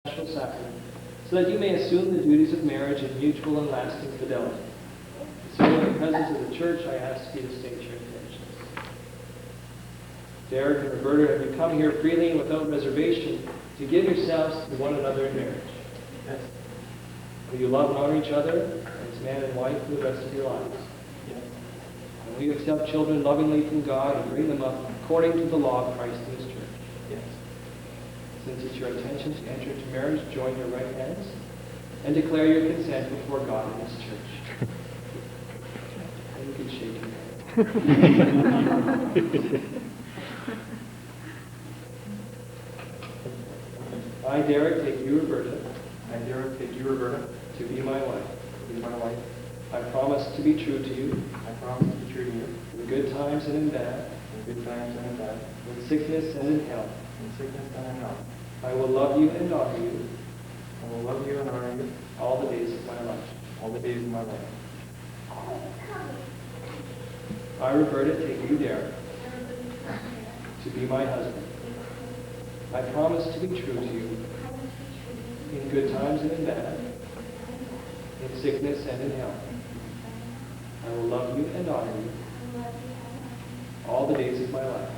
special sacrament, so that you may assume the duties of marriage in mutual and lasting fidelity. And so in the presence of the Church, I ask you to state your intentions. Derek and Roberta, have you come here freely and without reservation to give yourselves to one another in marriage? Yes. Will you love and honor each other as man and wife for the rest of your lives? Yes. And will you accept children lovingly from God and bring them up according to the law of Christ and His Church? Yes. Since it's your intention to enter into marriage, join your right hands and declare your consent before God and His Church. And you can shake your hand. I, Derek, take you, Roberta, I, Derek, take you, Roberta, to be my wife. to be my wife. I promise to be true to you I promise to be true to you in good times and in bad, in good times and in bad, in sickness and in health. in sickness and in health. I will love you and honor you I will love you and honor you all the days of my life. all the days of my life. I, Roberta, take you, Derek, to be my husband. I promise to be true to you in good times and in bad, in sickness and in health. I will love you and honor you all the days of my life.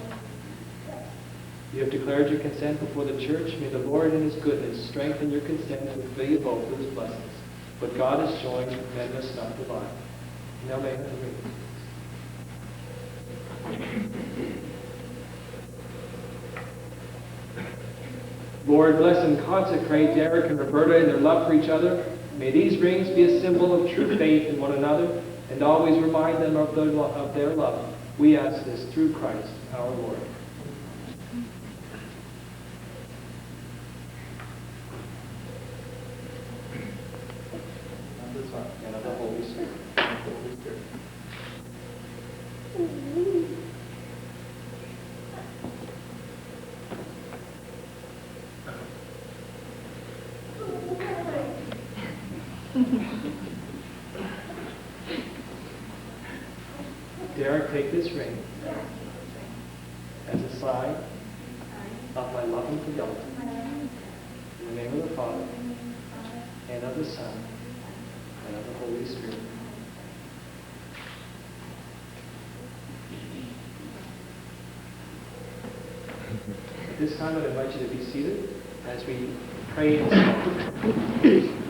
You have declared your consent before the Church. May the Lord in His goodness strengthen your consent to fill you both with His blessings. What God has joined, men must not divide. Now may I have the ring. Lord, bless and consecrate Derek and Roberta in their love for each other. May these rings be a symbol of true faith in one another and always remind them of their love. We ask this through Christ our Lord. And the Son, And of the Holy Spirit. and the Holy Spirit. Derek, take this ring as a sign of my love and fidelity. In the name of the Father, and of the Son, and of the Holy Spirit. At this time, I'd invite you to be seated as we pray and sing.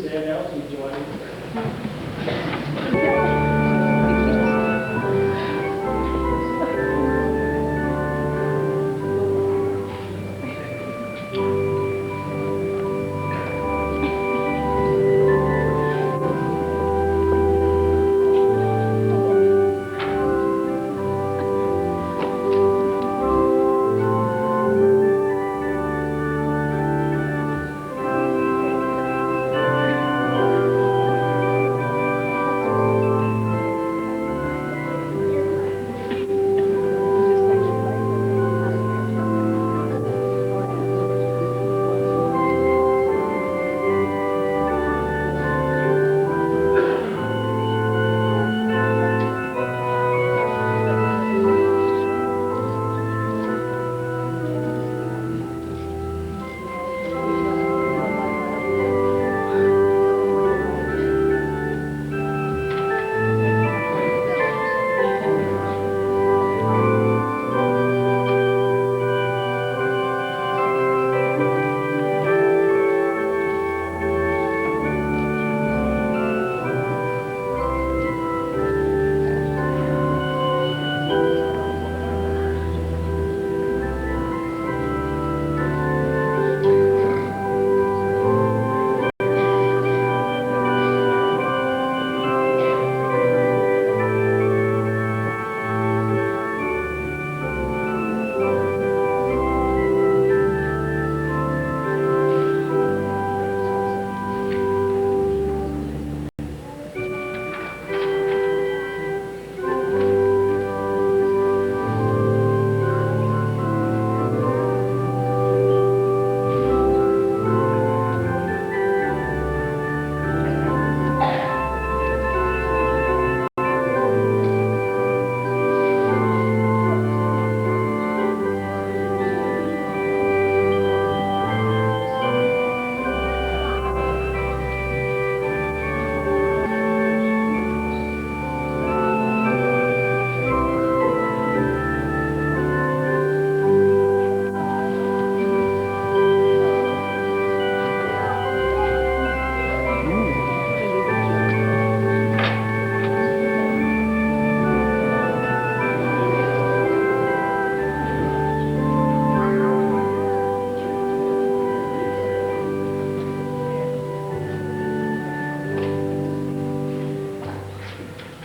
stand now as we join in prayer.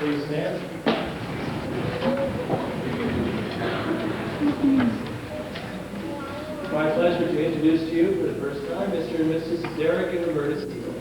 Please stand. It's my pleasure to introduce to you for the first time Mr. and Mrs. Derek and Roberta Steele.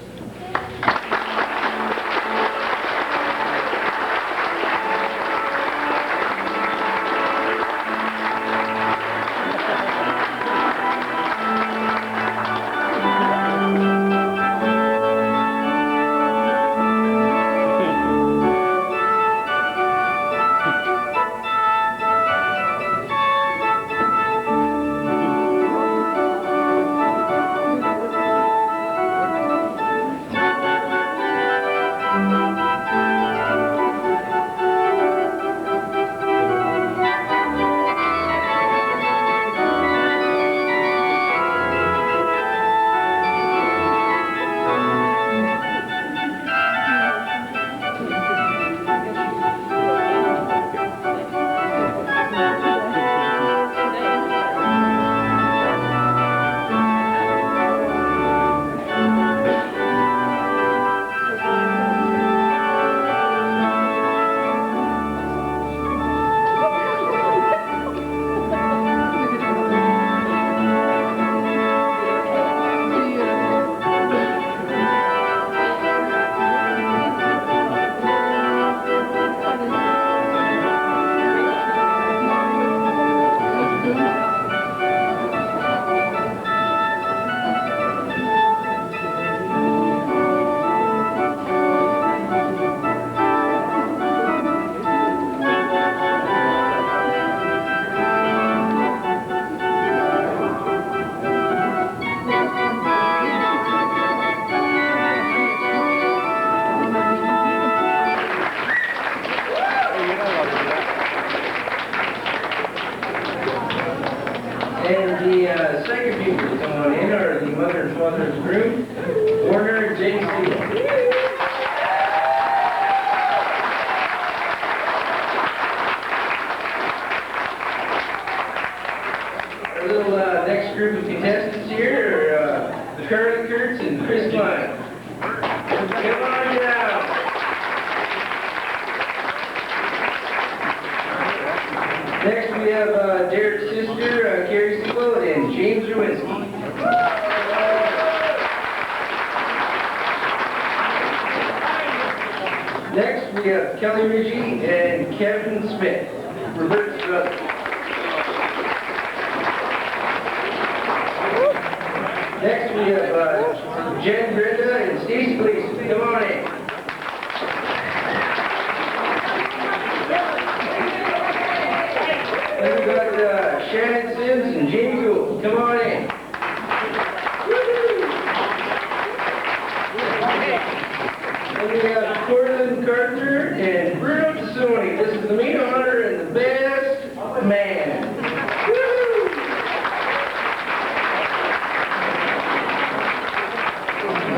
And the second people to come on in are the mother and father of the groom, Warner, Jamie Siegel. Our little next group of contestants here are the Carly Kurtz and Chris Klein. Come on down. Next we have Derek's sister, Carrie Siegel, and James Rowinski. Next we have Kelly Ritchie and Kevin Smith, Roberta's brother. Next we have Jen Brenda and Stacey Gleason. Come on in. Then we got Shannon Sims and Jamie Gould. Come on in. Then we have Cortland Carter and Bruno Tassoni. This is the main honor and the best man.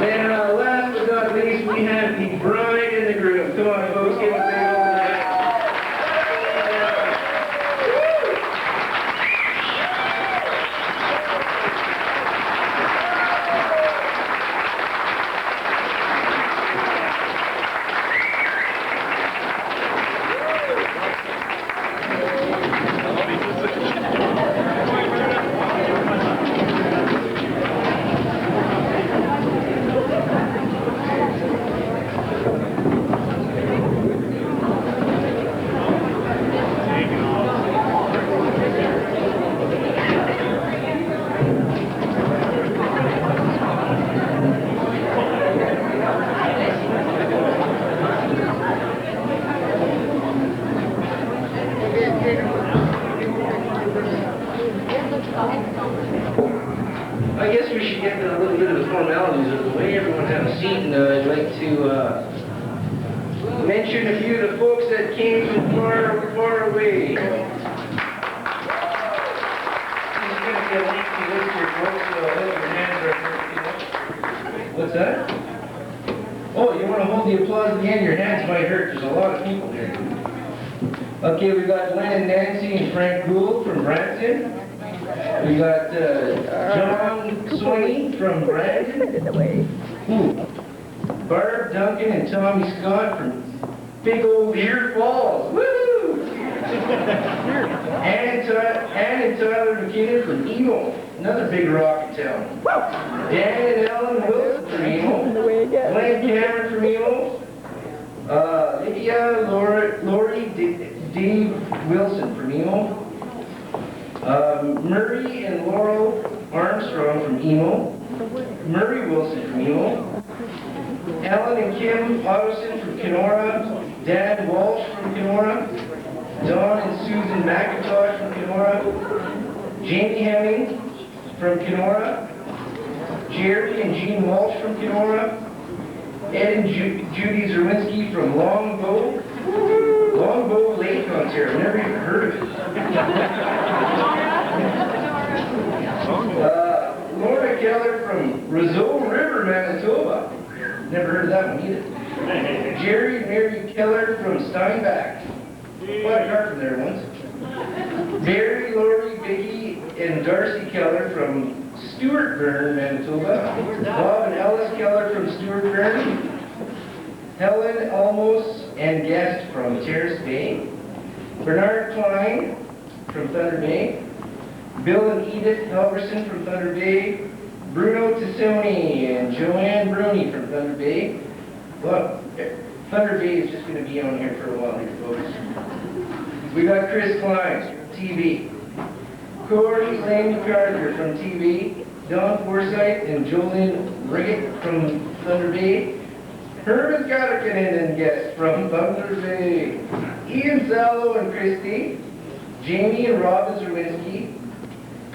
And last but not least, we have the bride and the groom. Come on, folks, give a big old hand. I guess we should get to a little bit of the formalities of the way. Everyone have a seat, and I'd like to mention a few of the folks that came from far away. This is going to be a lengthy list here, folks, so hold your hands right. What's that? Oh, you want to hold the applause at the end? Your hands might hurt. There's a lot of people here. Okay, we got Lynn and Nancy and Frank Gould from Brampton. We got John Swain from Brandon. Barb Duncan and Tommy Scott from big old Deer Falls. Woo! Ann and Tyler McKinnon from Emo, another big rock in town. Dan and Ellen Wilson from Emo. Glenn Cameron from Emo. Lydia Lori Dave Wilson from Emo. Murray and Laurel Armstrong from Emo. Murray Wilson from Emo. Ellen and Kim Ottoson from Kenora. Dan Walsh from Kenora. Don and Susan McIntosh from Kenora. Jamie Hemming from Kenora. Jerry and Jean Walsh from Kenora. Ed and Judy Zerwinski from Longbow Lake, Ontario. Never even heard of it. Lorna Keller from Roseau River, Manitoba. Never heard of that one either. Jerry and Mary Keller from Steinbach. Bought a car from there once. Barry, Lori, Vicky, and Darcy Keller from Stewartburn, Manitoba. Bob and Ellis Keller from Stewartburn. Helen Almos and Guest from Terrace Bay. Bernard Klein from Thunder Bay. Bill and Edith Halverson from Thunder Bay. Bruno Tassoni and Joanne Bruni from Thunder Bay. Well, Thunder Bay is just going to be on here for a while here, folks. We got Chris Klein, TV. Corey Lane McCarther from TV. Don Forsyth and Jolene Riggett from Thunder Bay. Herman Gotterkinen and guest from Thunder Bay. Ian Sallow and Christy. Jamie and Robin Zerwinski.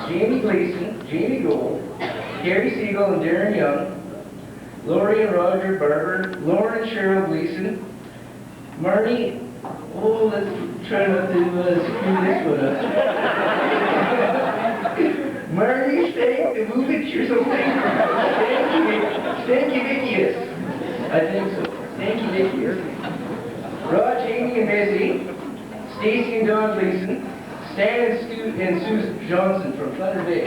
Jamie Gleason, Jamie Gould. Gary Siegel and Darren Young. Lori and Roger Barber. Lauren and Cheryl Gleason. Marty, oh, let's try not to screw this one up. Marty Stankovic or something? Stankovicius. I think so. Stankovicius. Rod, Jamie, and Bessie. Stacy and Don Gleason. Stan and Stu and Susan Johnson from Thunder Bay.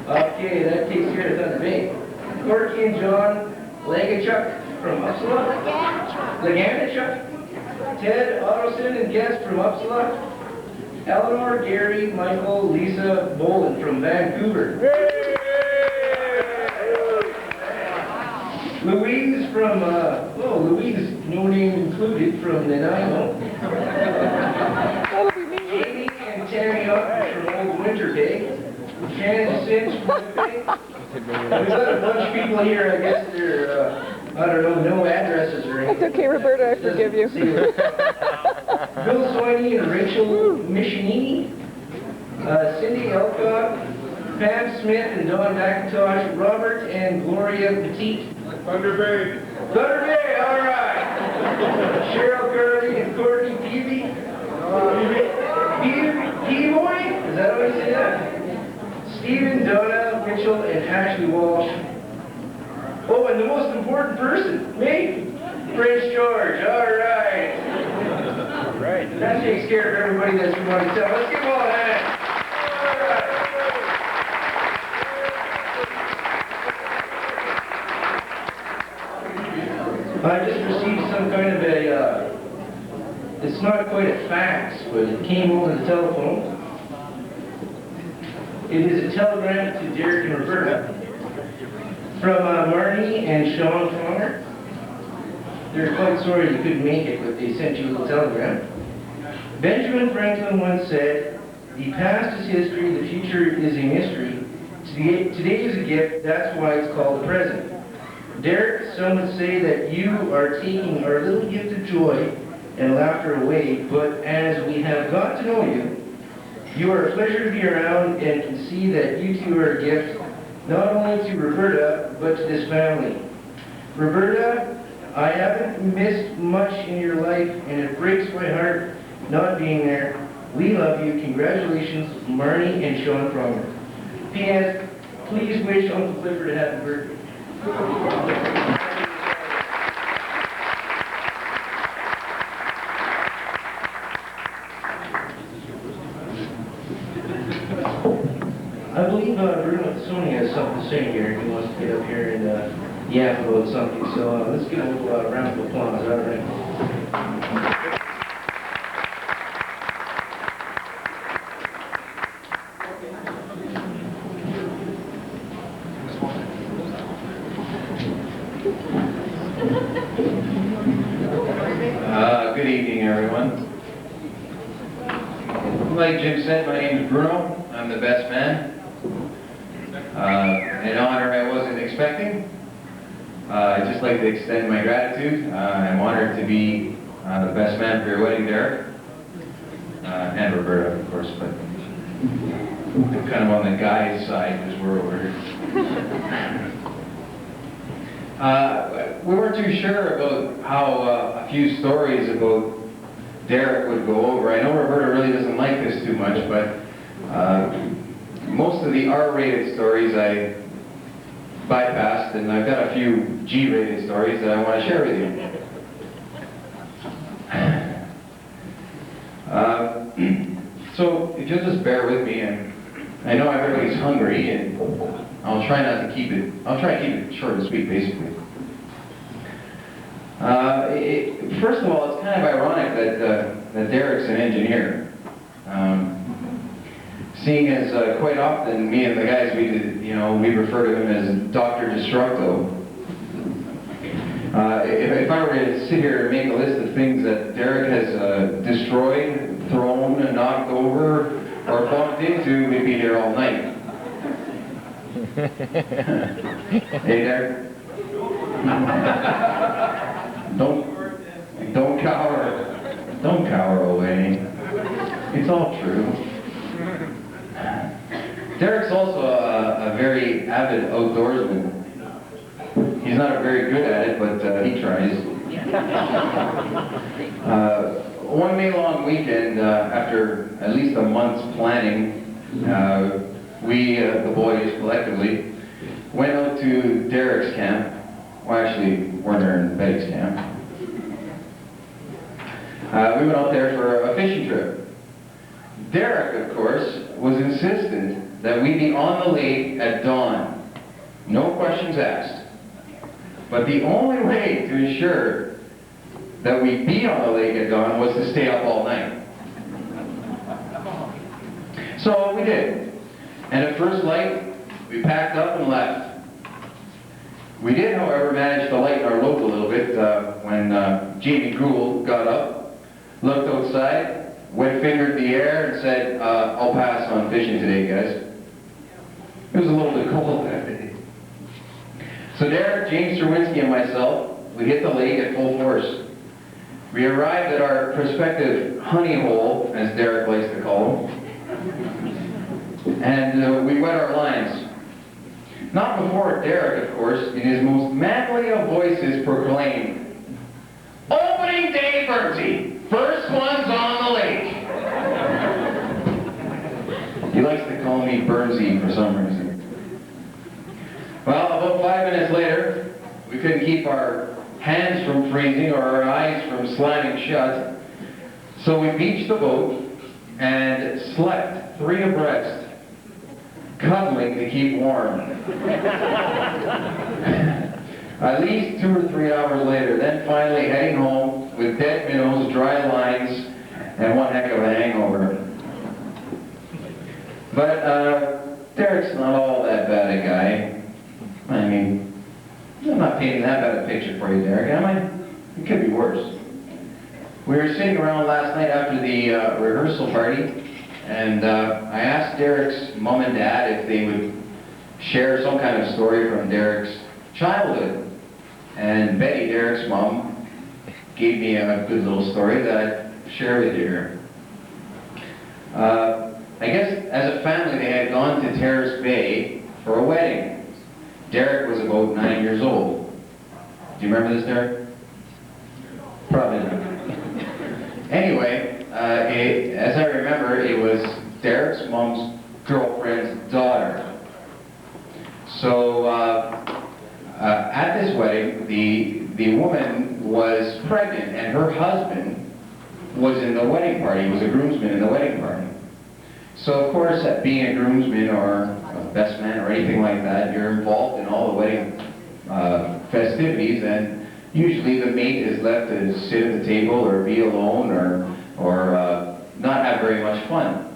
Okay, that takes care of Thunder Bay. Corky and John Legachuk from Uppsala. Leganichuk. Ted Ottoson and guest from Uppsala. Eleanor, Gary, Michael, Lisa Boland from Vancouver. Louise from, Louise, no name included, from Nanaimo. Amy and Tammy Upton from Old Winter Bay. Shannon Cinch from Winnipeg. We've got a bunch of people here, I guess they're, I don't know, no addresses or anything. It's okay, Roberta, I forgive you. Bill Swiney and Rachel Michinini. Cindy Elcott, Pam Smith and Don McIntosh, Robert and Gloria Petit. Thunder Bay. Thunder Bay, all right. Cheryl Curley and Courtney Peavy. Peavoy? Is that how you say that? Stephen, Donna, Mitchell, and Ashley Walsh. Oh, and the most important person, me, Prince George. All right. All right. That takes care of everybody that's from myself. Let's give them all a hand. All right. I just received some kind of a, it's not quite a fax, but it came over the telephone. It is a telegram to Derek and Roberta from Marnie and Sean Fonger. They're quite sorry you couldn't make it, but they sent you a little telegram. Benjamin Franklin once said, "The past is history, the future is a mystery. Today is a gift, that's why it's called the present." Derek, some would say that you are taking our little gift of joy and laughter away, but as we have got to know you, you are a pleasure to be around and can see that you two are a gift, not only to Roberta, but to this family. Roberta, I haven't missed much in your life, and it breaks my heart not being there. We love you. Congratulations, Marnie and Sean Fronger. P.S. Please wish Uncle Clifford a happy birthday. I believe Bruno Sony has something to say here. He wants to get up here and yap about something. So let's give him a little round of applause. All right. Good evening, everyone. Like Jim said, my name is Bruno. I'm the best man. An honor I wasn't expecting. I'd just like to extend my gratitude. I'm honored to be the best man for your wedding, Derek. And Roberta, of course, but I'm kind of on the guy's side because we're over here. We weren't too sure about how a few stories about Derek would go over. I know Roberta really doesn't like this too much, but most of the R-rated stories I bypassed, and I've got a few G-rated stories that I want to share with you. So if you'll just bear with me, and I know everybody's hungry, and I'll try to keep it short and sweet, basically. First of all, it's kind of ironic that Derek's an engineer. Seeing as quite often me and the guys we refer to him as Dr. Destructo. If I were to sit here and make a list of things that Derek has destroyed, thrown, knocked over, or bumped into, we'd be here all night. Hey, Derek. Don't cower. Don't cower away. It's all true. Derek's also a very avid outdoorsman. He's not very good at it, but he tries. One May long weekend, after at least a month's planning, we, the boys collectively, went out to Derek's camp. Well, actually, Werner and Betty's camp. We went out there for a fishing trip. Derek, of course, was insistent that we be on the lake at dawn. No questions asked. But the only way to ensure that we be on the lake at dawn was to stay up all night. So we did. And at first light, we packed up and left. We did, however, manage to lighten our load a little bit when Jamie Gould got up, looked outside, wet-fingered the air, and said, I'll pass on fishing today, guys. It was a little bit cold that day. So Derek, James Serwinski, and myself, we hit the lake at full force. We arrived at our prospective honey hole, as Derek likes to call them, and we wet our lines. Not before Derek, of course, in his most manly of voices proclaimed, "Opening day, Bertie! First one's on the lake!" He likes to call me Burnsy for some reason. Well, about 5 minutes later, we couldn't keep our hands from freezing or our eyes from slamming shut, so we beached the boat and slept 3 abreast, cuddling to keep warm. At least 2 or 3 hours later, then finally heading home with dead minnows, dry lines, and one heck of a hangover. But Derek's not all that bad a guy. I mean, I'm not painting that bad a picture for you, Derek, am I? It could be worse. We were sitting around last night after the rehearsal party, and I asked Derek's mom and dad if they would share some kind of story from Derek's childhood. And Betty, Derek's mom, gave me a good little story that I'd share with you here. I guess as a family they had gone to Terrace Bay for a wedding. Derek was about 9 years old. Do you remember this, Derek? Probably not. Anyway, as I remember, it was Derek's mom's girlfriend's daughter. So at this wedding, the woman was pregnant, and her husband was in the wedding party. He was a groomsman in the wedding party. So of course, being a groomsman or a best man or anything like that, you're involved in all the wedding festivities, and usually the mate is left to sit at the table or be alone or not have very much fun.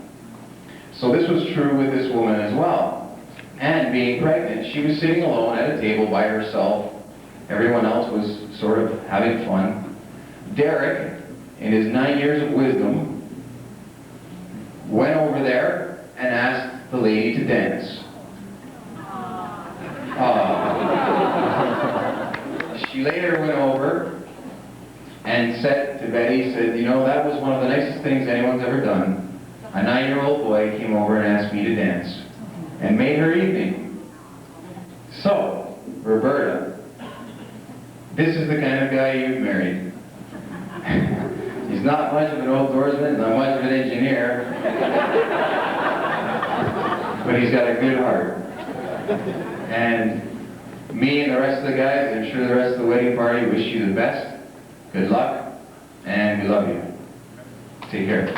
So this was true with this woman as well. And being pregnant, she was sitting alone at a table by herself. Everyone else was sort of having fun. Derek, in his 9 years of wisdom, went over there and asked the lady to dance. She later went over and said to Betty, you know, that was one of the nicest things anyone's ever done. A 9-year-old boy came over and asked me to dance, and made her evening. So, Roberta, this is the kind of guy you've married. He's not much of an outdoorsman, not much of an engineer, but he's got a good heart. And me and the rest of the guys, I'm sure the rest of the wedding party, wish you the best, good luck, and we love you. Take care.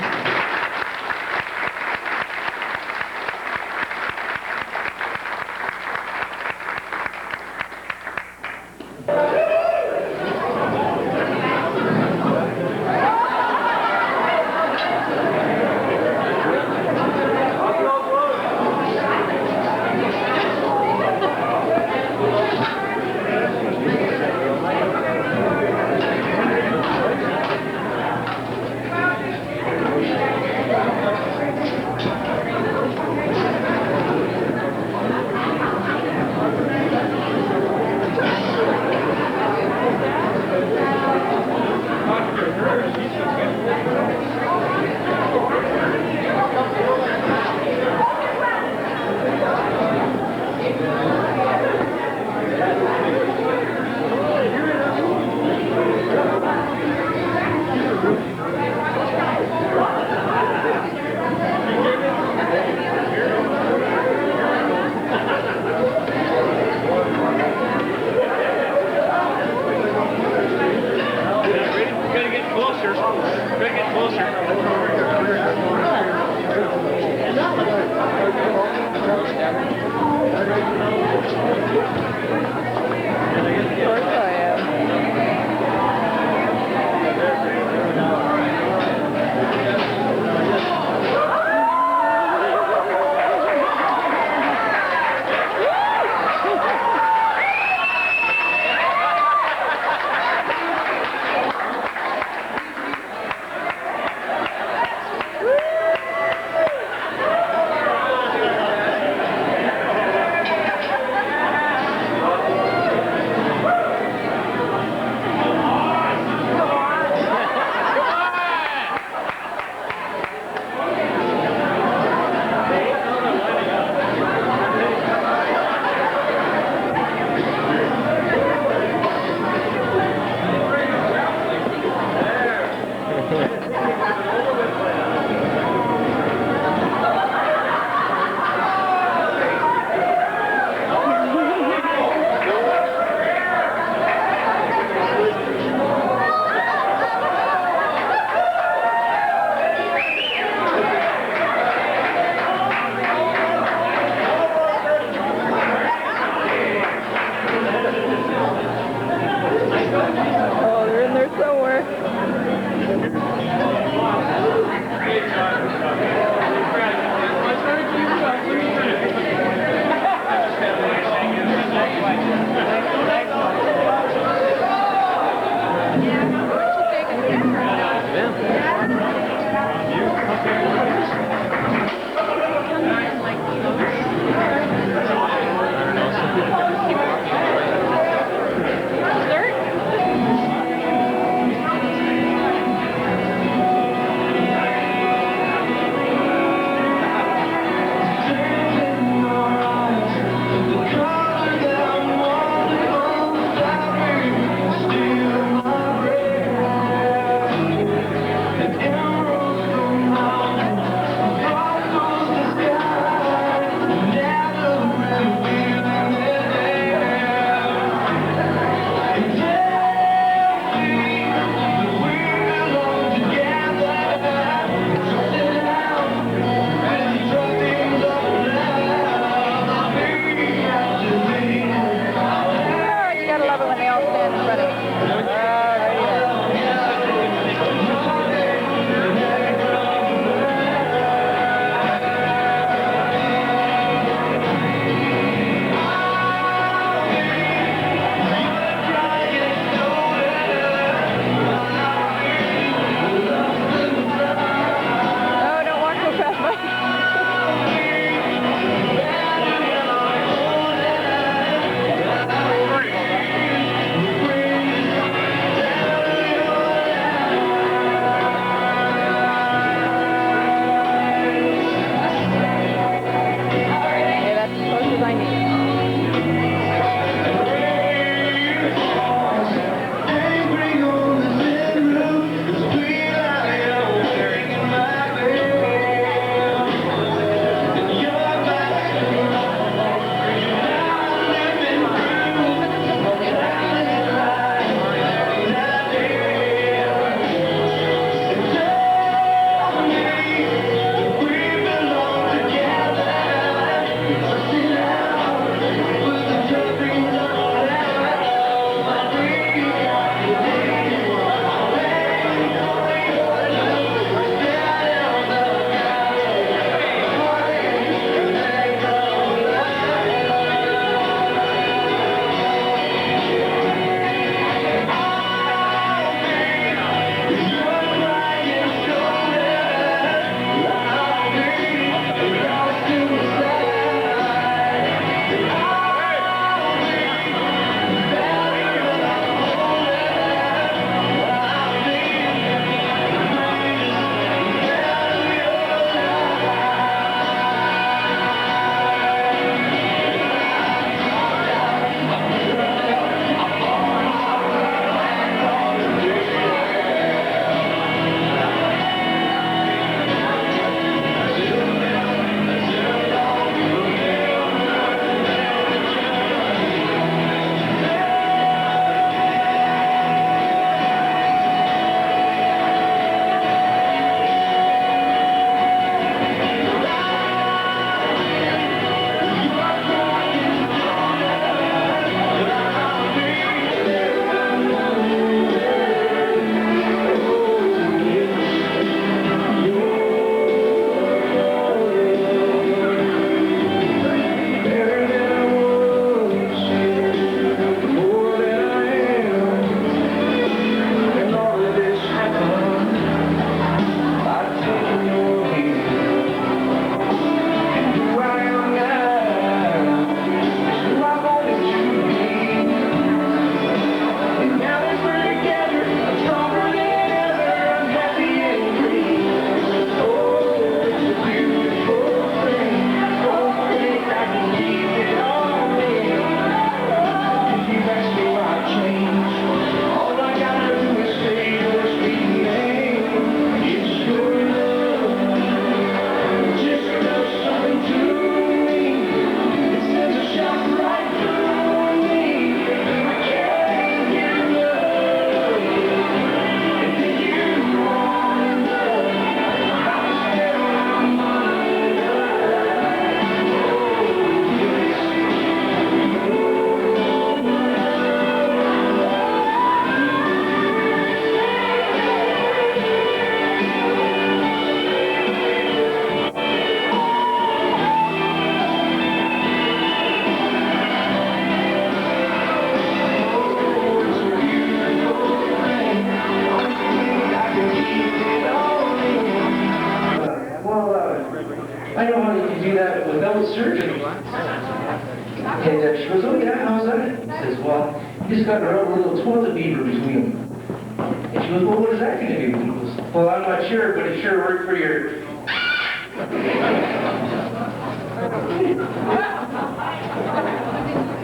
I know how you can do that without surgery. And she goes, oh yeah, how's that? He says, well, you just got to rub a little toilet paper between them. And she goes, well, what is that going to do? He goes, well, I'm not sure, but it sure worked for your...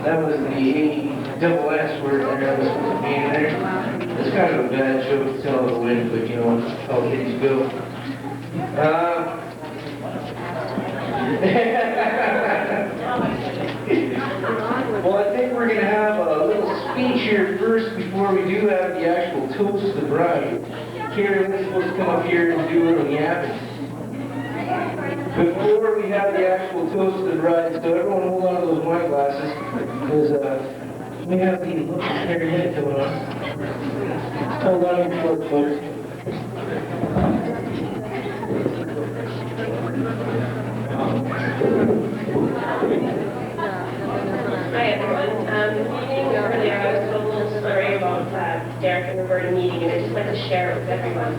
That was the A double S word there that was supposed to be in there. It's kind of a bad joke to tell the wind, but you know, how kids go. Well, I think we're going to have a little speech here first before we do have the actual toast to the bride. Karen is supposed to come up here and do a little yapping. Before we have the actual toast to the bride, so everyone hold on to those wine glasses, because we have the look at their head going on. Hold on your short folks. Hi everyone. Earlier I was told a little story about Derek and Roberta meeting, and I'd just like to share it with everyone.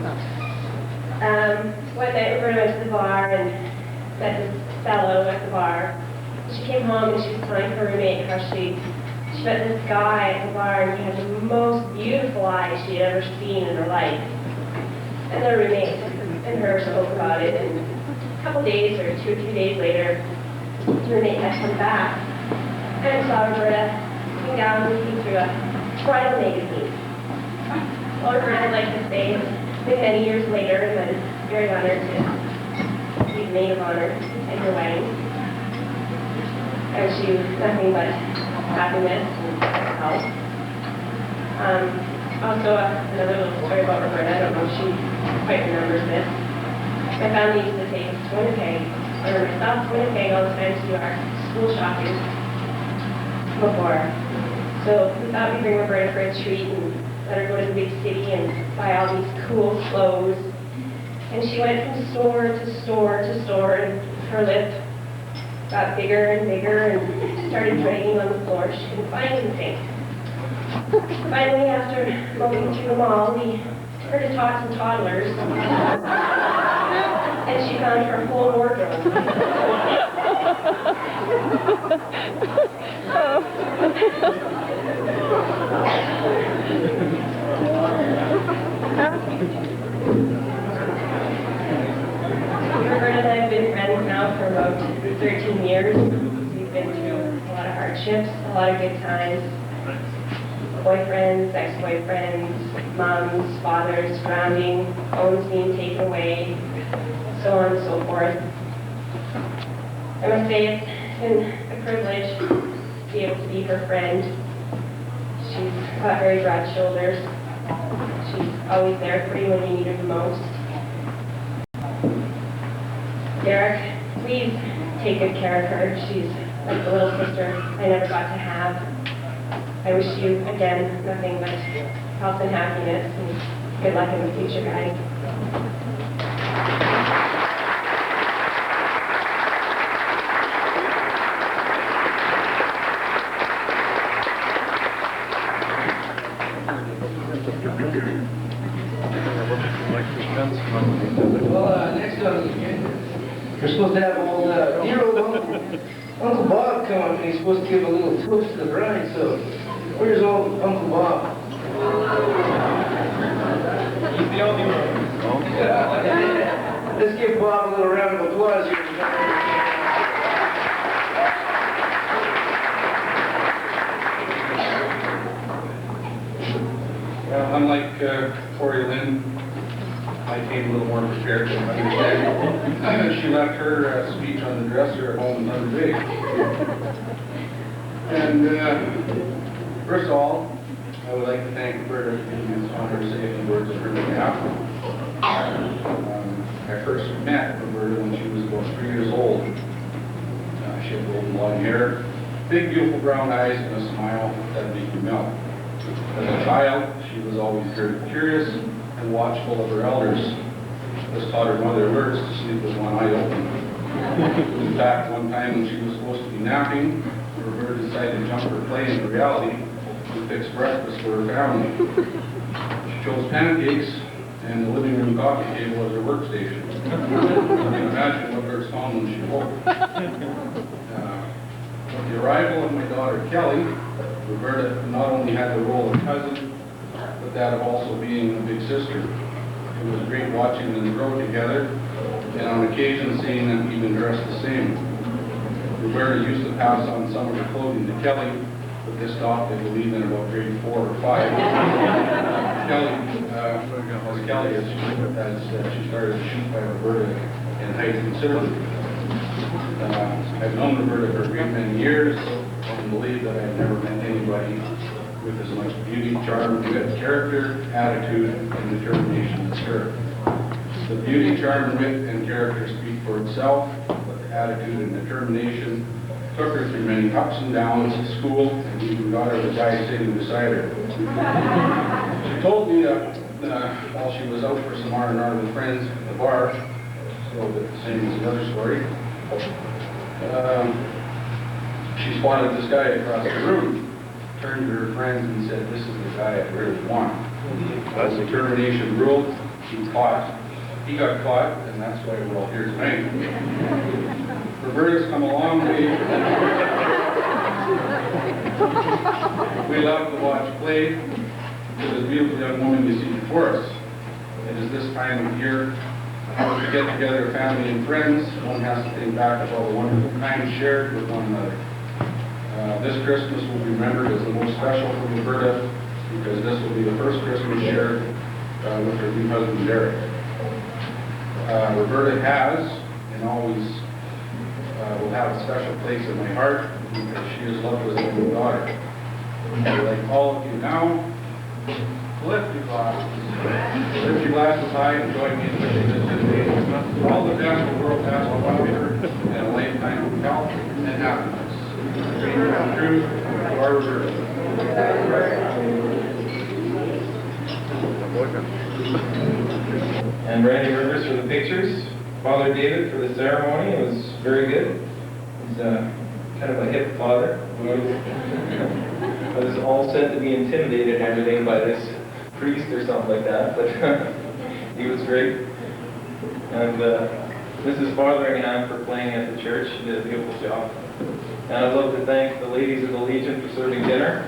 One night Roberta went to the bar and met this fellow at the bar. She came home and she was telling her roommate how she met this guy at the bar, and he had the most beautiful eyes she had ever seen in her life. And their roommate and her spoke about it, and a couple days or 2 or 3 days later, the roommate had come back and saw Roberta sitting down looking through a bridal magazine. Well, Roberta liked to say, it's been many years later, and I'm very honored to be the maid of honor at your wedding. I wish you nothing but happiness and health. Also, another little story about Roberta. I don't know if she quite remembers this. My family used to take us to Winnipeg, or myself to Winnipeg all the time to do our school shopping before. So we thought we'd bring Roberta for a treat and let her go to the big city and buy all these cool clothes. And she went from store to store to store, and her lip got bigger and bigger and started dragging on the floor. She couldn't find anything. Finally, after looking through them all, we took her to Tots and Toddlers, and she found her whole wardrobe. Roberta and I have been friends now for about 13 years. We've been through a lot of hardships, a lot of good times. Boyfriends, ex-boyfriends, moms, fathers, drowning, phones being taken away, so on and so forth. I must say it's been a privilege to be able to be her friend. She's got very broad shoulders. She's always there for you when you need her the most. Derek, please take good care of her. She's like the little sister I never got to have. I wish you, again, nothing but health and happiness, and good luck in the future, guys. Well, next on the agenda, we're supposed to have old dear old Uncle Bob come up, and he's supposed to give a little toast to the bride. So, where's old Uncle Bob? He's the only one. Let's give Bob a little round of applause here. Well, unlike Corey Lynn, I came a little more prepared than understand. She left her speech on the dresser at home another day. And first of all, I would like to thank Roberta for giving us honor to say a few words on her behalf. I first met Roberta when she was about 3 years old. She had golden blonde hair, big beautiful brown eyes, and a smile that made you melt. As a child, she was always very curious and watchful of her elders. This taught her mother words to sleep with one eye open. In fact, one time when she was supposed to be napping, Roberta decided to jump her play into reality and fix breakfast for her family. She chose pancakes and the living room coffee table as her workstation. You can imagine what her response long than she hoped. With the arrival of my daughter Kelly, Roberta not only had the role of cousin, but that of also being a big sister. It was great watching them grow together, and on occasion seeing them even dressed the same. Roberta used to pass on some of her clothing to Kelly, but this stopped, I believe, in about grade 4 or 5. Kelly, as she started to shoot by Roberta and height considerably. I've known Roberta for a great many years and believe that I've never met anybody with as much beauty, charm, wit, character, attitude, and determination as her. The beauty, charm, wit, and character speak for itself, but the attitude and determination took her through many ups and downs at school and even got her the guy sitting beside her. She told me that while she was out for some R&R with friends at the bar, so the same as another story, she spotted this guy across the room, turned to her friends and said, "This is the guy I really want." As determination ruled, he got caught, and that's why we're all here tonight. Roberta's come a long way. We love to watch play to the beautiful young woman you see before us. It is this time of year when we get together, family and friends, one has to think back of all the wonderful times shared with one another. This Christmas will be remembered as the most special for Roberta because this will be the first Christmas shared with her new husband, Derek. Roberta has and always will have a special place in my heart because she is loved as a little daughter. Like all of you now, lift your glasses. Lift your glasses high and join me in wishing this day all the best the world has to offer and a lifetime of health and happiness. True, our Roberta. And Randy Rivers for the pictures. Father David for the ceremony. It was very good. He's kind of a hip father. I was all set to be intimidated and everything by this priest or something like that, but he was great. And Mrs. Fotheringham for playing at the church. She did a beautiful job. And I'd love to thank the ladies of the Legion for serving dinner.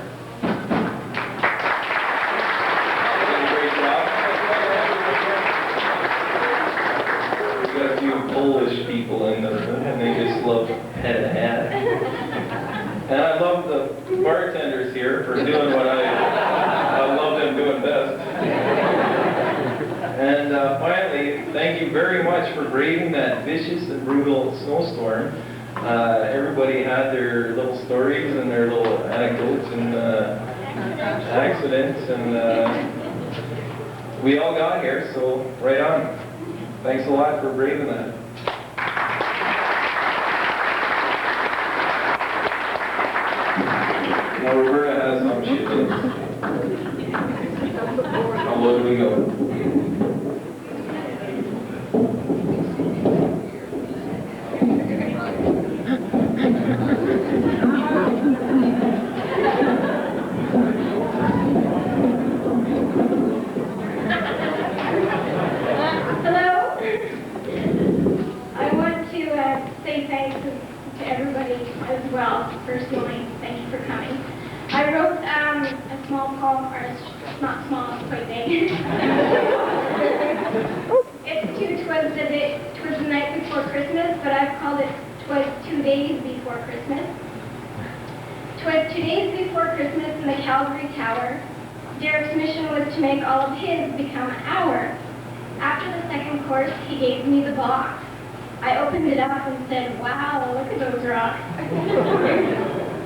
Polish people in there, and they just love head to head. And I love the bartenders here for doing what I love them doing best. And finally, thank you very much for braving that vicious and brutal snowstorm. Everybody had their little stories and their little anecdotes and accidents, and we all got here, so right on. Thanks a lot for braving that. Now Roberta has some shit. How low do we go? As well, personally, thank you for coming. I wrote a small poem, or it's not small, it's quite big. Twas the night before Christmas, but I've called it 'Twas 2 days before Christmas. 'Twas 2 days before Christmas in the Calvary Tower. Derek's mission was to make all of his become our. After the second course, he gave me the box. I opened it up and said, "Wow, look at those rocks."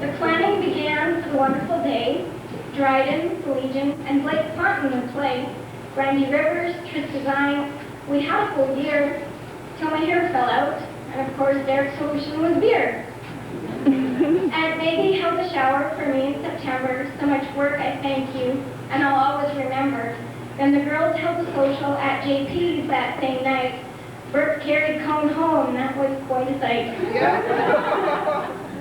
The planning began for the wonderful day. Dryden, the Legion, and Blake Ponton would play. Randy Rivers, Tris Design. We had a full year till my hair fell out, and of course Derek's solution was beer. Aunt Maggie held a shower for me in September. So much work, I thank you, and I'll always remember. Then the girls held a social at JP's that same night. Bert carried Cone home. That was quite a sight.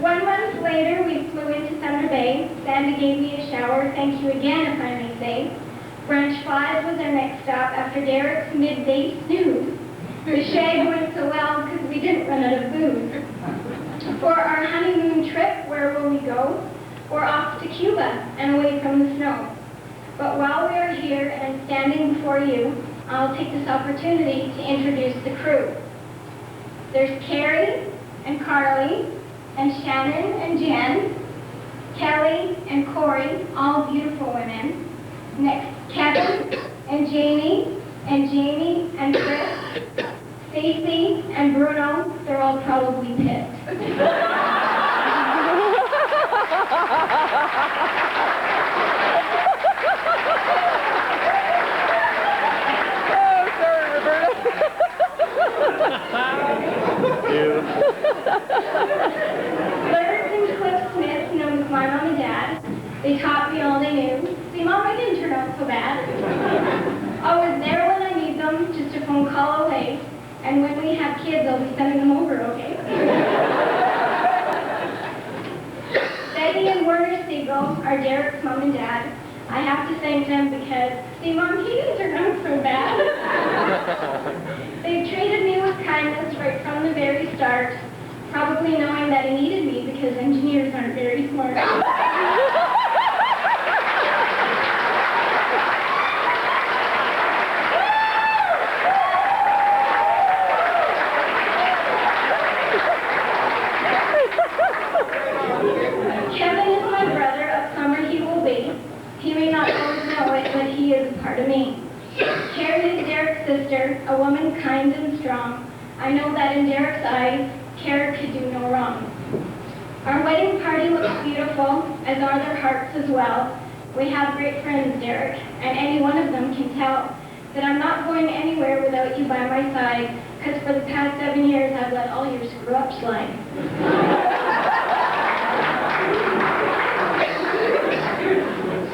1 month later, we flew into Thunder Bay. Sandy gave me a shower. Thank you again, if I may say. Branch 5 was our next stop after Derek's midday snooze. The shag went so well because we didn't run out of For our honeymoon trip, where will we go? We're off to Cuba and away from the snow. But while we are here and standing before you, I'll take this opportunity to introduce the crew. There's Carrie and Carly and Shannon and Jen, Kelly and Corey, all beautiful women. Next, Kevin and Jamie and Chris, Stacy and Bruno, they're all probably pissed. Clarence and Cliff Smith, known as my mom and dad, they taught me all they knew. See, Mom, I didn't turn out so bad. I was there when I need them, just a phone call away. And when we have kids, I'll be sending them over, okay? Betty and Werner Siegel are Derek's mom and dad. I have to thank them because, see, Mom, he didn't turn out so bad. They've treated me with kindness right from the very start, probably knowing that he needed me because engineers aren't very smart. Kevin is my brother, of summer he will be. He may not always know it, but he is a part of me. Carrie is Derek's sister, a woman kind and strong. I know that in Derek's eyes, Carrie could do no wrong. Our wedding party looks beautiful, as are their hearts as well. We have great friends, Derek, and any one of them can tell that I'm not going anywhere without you by my side, because for the past 7 years I've let all your screw-ups slide.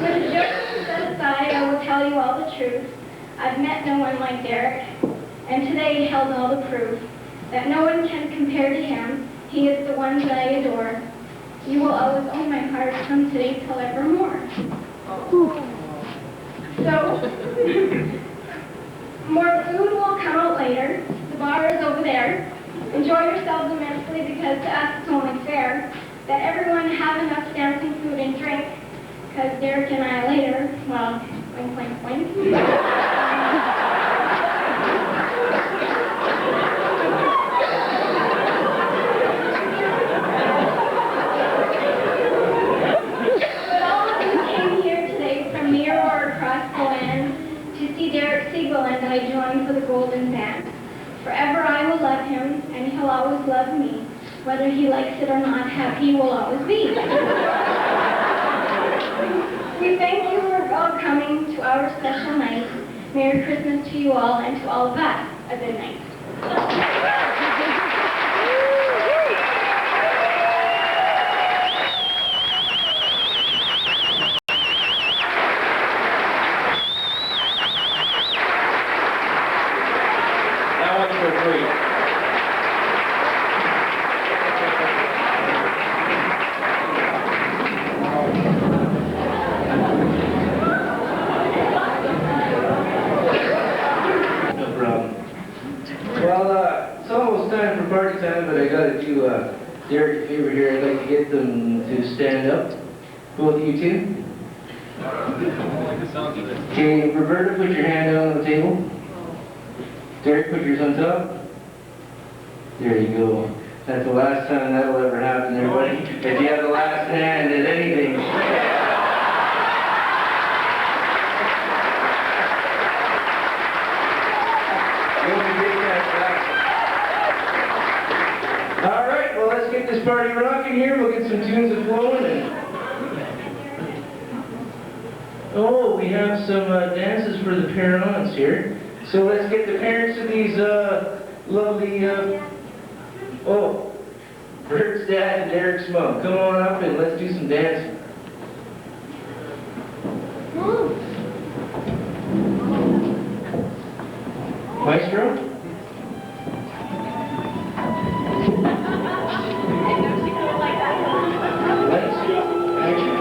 With a joke set aside, I will tell you all the truth. I've met no one like Derek, and today held all the proof that no one can compare to him. He is the one that I adore. You will always own my heart from today till evermore. So, more food will come out later. The bar is over there. Enjoy yourselves immensely because to us it's only fair that everyone have enough dancing food and drink, because Derek and I later, well, wink, wink, wink. But all of you came here today from near or across the land to see Derek Siegel and I join for the Golden Band. Forever I will love him, and he'll always love me. Whether he likes it or not, happy will always be. We thank you for all coming to our special night. Merry Christmas to you all, and to all of us, a good night. That one's for free. No problem. Well, it's almost time for party time, but I gotta do Derek a favor here. I'd like to get them to stand up. Both of you two. Okay, Roberta, put your hand down on the table. Derek, put yours on top. There you go. That's the last time that'll ever happen, everybody. If you have the last hand at anything. All right, well, let's get this party rocking here. We'll get some tunes flowing. Oh, we have some dances for the parents here. So let's get the parents of these lovely, Bert's dad and Derek's mom. Come on up and let's do some dancing. Maestro? Lights, action.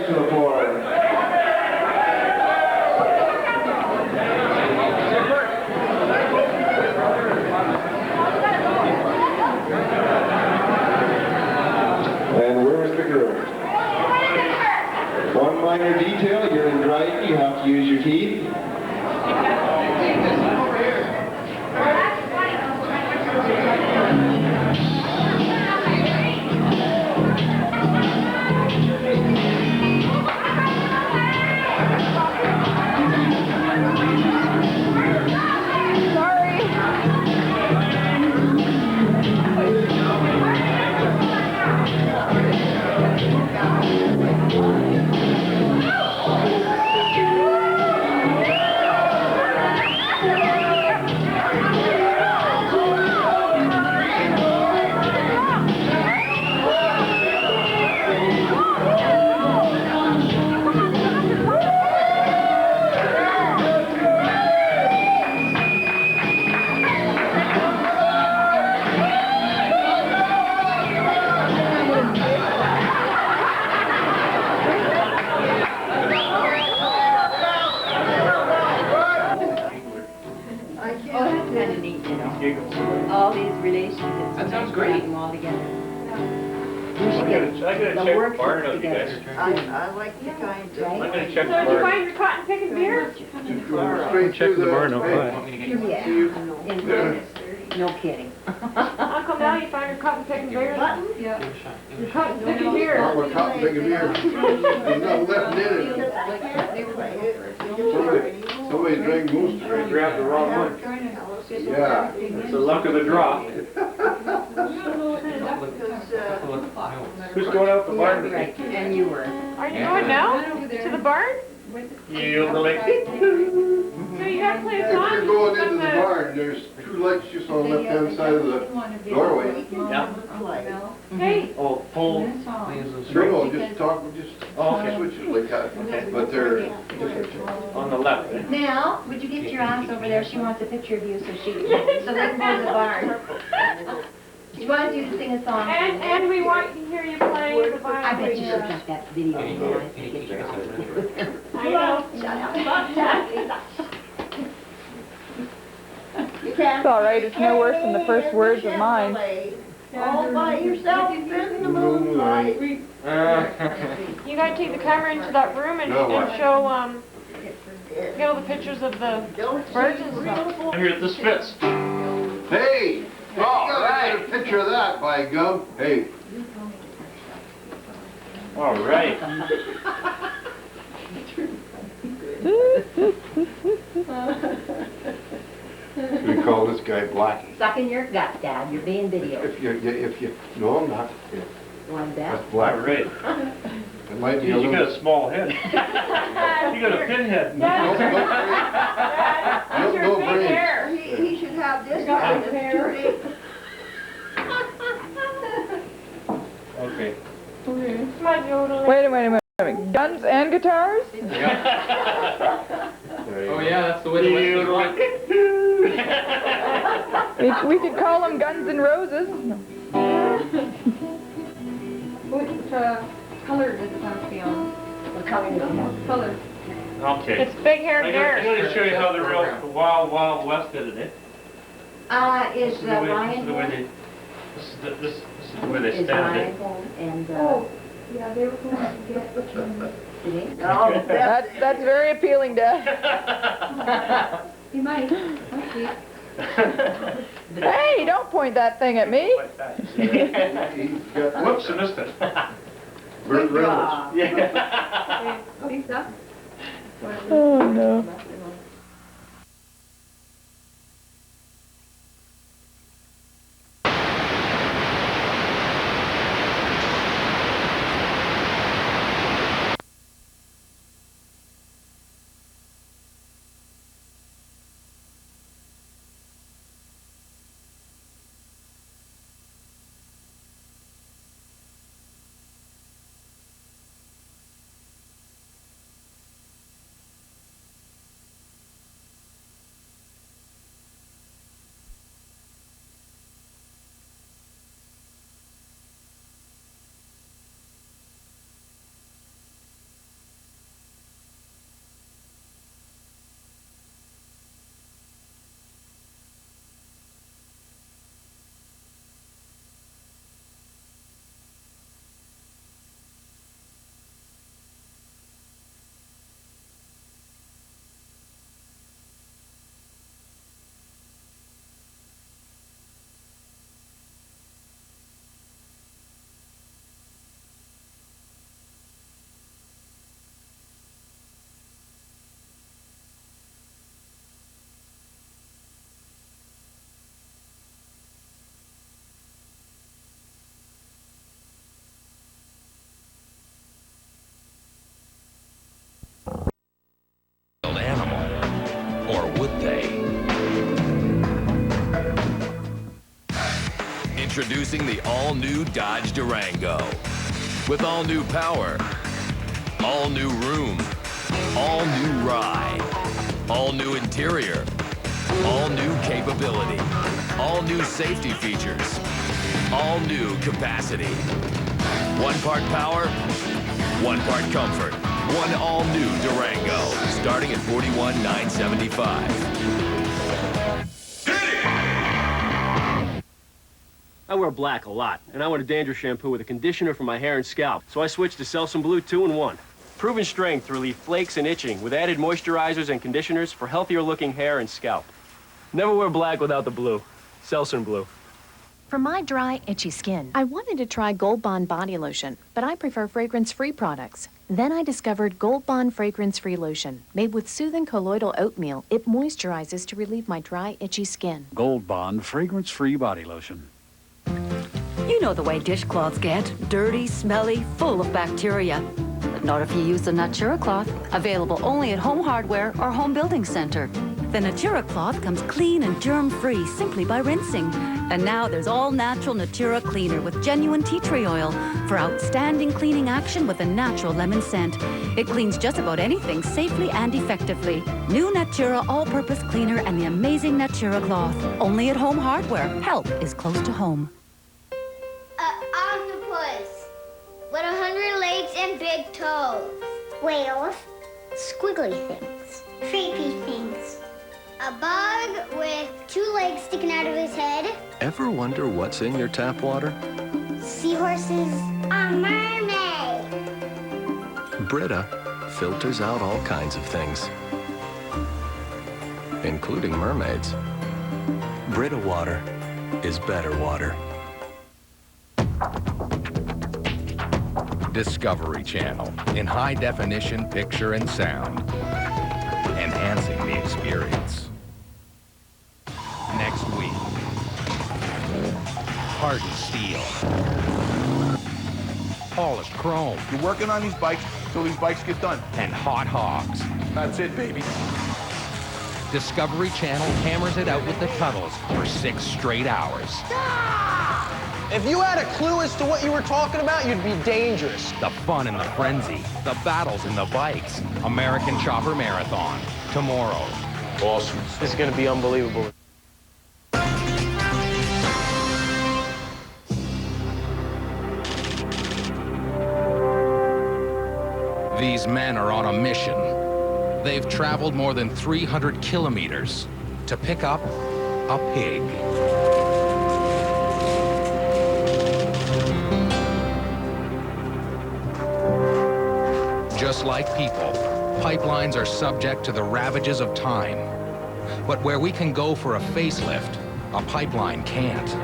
Mels to the floor. And where's the girl? One minor detail, you're in Dryden, you have to use your teeth. All these relationships. That sounds great. Them all together. I gotta check Barn out, you guys. I like the kind of... I'm gonna check So the did you barn. find your cotton picking beer? Check the barn out. No kidding. Uncle Mel, you found your cotton picking beer? Yeah. Your cotton picking beer. We're cotton picking beer. There's nothing left in it. Somebody drank most of it. Grabbed the wrong one. Yeah. It's the luck of the draw. Who's going out the barn today? Right, and you were. Are you going now? To the barn? You like So you gotta play a If song. you're going into the barn, there's two lights just on the left-hand side of the doorway. Yeah. Hey, Oh, pull. No, just talk, just Okay. switches like that. Okay. But they're On the left, eh? Now, would you get your ass over there? She wants a picture of you so they can go to the barn. She wants you to sing a song. and we want to hear you play the violin. I bet you should have that video. To get your ass over there. I know. It's all right, it's no worse than the first words of mine. All by yourself in the moonlight. You gotta take the camera into that room and show, get all the pictures of the birds and stuff. I'm here at the Spitz. Hey! You gotta get a picture of that, by gum. Hey. All right. We call this guy Blackie. Sucking your gut, Dad. You're being videoed. If you, no, I'm not. One That's bet. Black. All right. It might be a You little. got a small head. You got a pinhead. No That's your big brains. hair. He should have this kind of turning. Okay. Come on, Yodel. Wait a minute. Guns and guitars? Oh yeah, that's the way the West is. We could call them Guns and Roses. What color does it have to be on? What color is it? Color. Okay. It's big haired I'm bear. going to show you how the real Wild Wild West did it, eh? Is This is the way Ryan they, home? this is the way they Is stand Ryan it. home? And, Yeah, they were going to get what you... did he? That's very appealing, Dad. You might. Okay. Hey, don't point that thing at me. Whoops, I missed it. Burt Reynolds. Yeah. Lisa? Oh, no. Introducing the all-new Dodge Durango. With all-new power, all-new room, all-new ride, all-new interior, all-new capability, all-new safety features, all-new capacity. One part power, one part comfort. One all-new Durango, starting at $41,975. I wear black a lot, and I want a dandruff shampoo with a conditioner for my hair and scalp. So I switched to Selsun Blue 2-in-1. Proven strength to relieve flakes and itching with added moisturizers and conditioners for healthier looking hair and scalp. Never wear black without the blue. Selsun Blue. For my dry, itchy skin, I wanted to try Gold Bond body lotion, but I prefer fragrance-free products. Then I discovered Gold Bond fragrance-free lotion. Made with soothing colloidal oatmeal, it moisturizes to relieve my dry, itchy skin. Gold Bond fragrance-free body lotion. You know the way dishcloths get. Dirty, smelly, full of bacteria. But not if you use the Natura cloth. Available only at Home Hardware or Home Building Center. The Natura cloth comes clean and germ-free simply by rinsing. And now there's all-natural Natura cleaner with genuine tea tree oil for outstanding cleaning action with a natural lemon scent. It cleans just about anything safely and effectively. New Natura all-purpose cleaner and the amazing Natura cloth. Only at Home Hardware. Help is close to home. Octopus with 100 legs and big toes. Whales. Squiggly things. Creepy things. A bug with 2 legs sticking out of his head. Ever wonder what's in your tap water? Seahorses. A mermaid. Brita filters out all kinds of things, including mermaids. Brita water is better water. Discovery Channel in high-definition picture and sound, enhancing the experience. Next week, hardened steel, polished chrome. You're working on these bikes till these bikes get done. And hot hogs. That's it, baby. Discovery Channel hammers it out with the tunnels for 6 straight hours. If you had a clue as to what you were talking about, you'd be dangerous. The fun and the frenzy, the battles and the bikes. American Chopper Marathon, tomorrow. Awesome. This is going to be unbelievable. These men are on a mission. They've traveled more than 300 kilometers to pick up a pig. Just like people, pipelines are subject to the ravages of time. But where we can go for a facelift, a pipeline can't.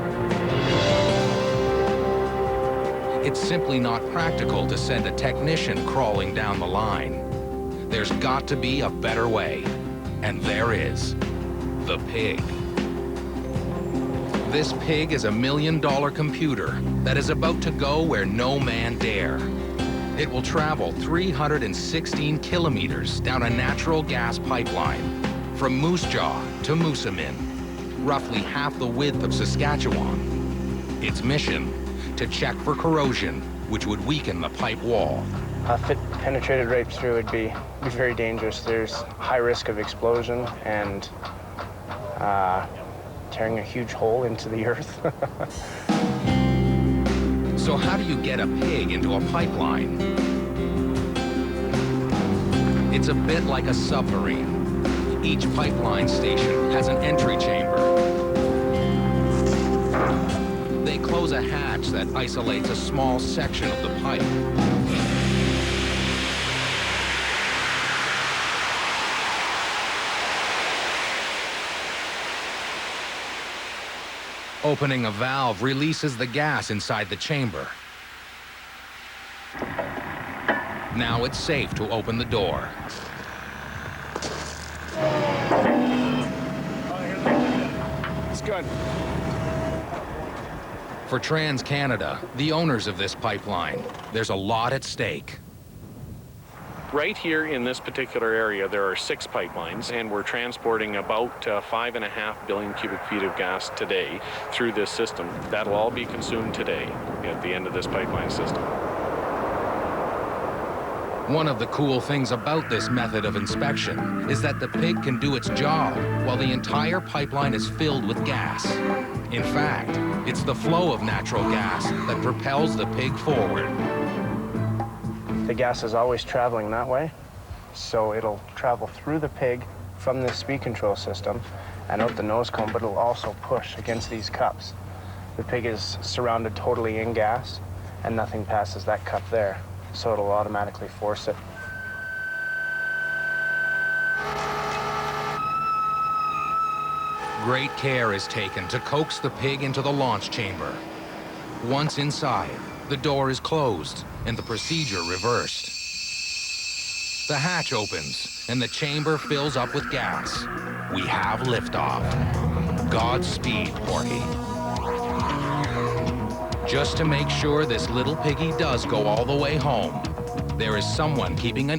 It's simply not practical to send a technician crawling down the line. There's got to be a better way, and there is. The pig. This pig is a $1 million computer that is about to go where no man dare. It will travel 316 kilometers down a natural gas pipeline from Moose Jaw to Moosomin, roughly half the width of Saskatchewan. Its mission, to check for corrosion, which would weaken the pipe wall. If it penetrated right through, it'd be very dangerous. There's high risk of explosion and tearing a huge hole into the earth. So how do you get a pig into a pipeline? It's a bit like a submarine. Each pipeline station has an entry chamber. They close a hatch that isolates a small section of the pipe. Opening a valve releases the gas inside the chamber. Now it's safe to open the door. It's good. For TransCanada, the owners of this pipeline, there's a lot at stake. Right here in this particular area, there are 6 pipelines, and we're transporting about 5.5 billion cubic feet of gas today through this system. That'll all be consumed today at the end of this pipeline system. One of the cool things about this method of inspection is that the pig can do its job while the entire pipeline is filled with gas. In fact, it's the flow of natural gas that propels the pig forward. The gas is always traveling that way, so it'll travel through the pig from the speed control system and out the nose cone, but it'll also push against these cups. The pig is surrounded totally in gas, and nothing passes that cup there, so it'll automatically force it. Great care is taken to coax the pig into the launch chamber. Once inside, the door is closed and the procedure reversed. The hatch opens and the chamber fills up with gas. We have liftoff. Godspeed, Porky. Just to make sure this little piggy does go all the way home, there is someone keeping an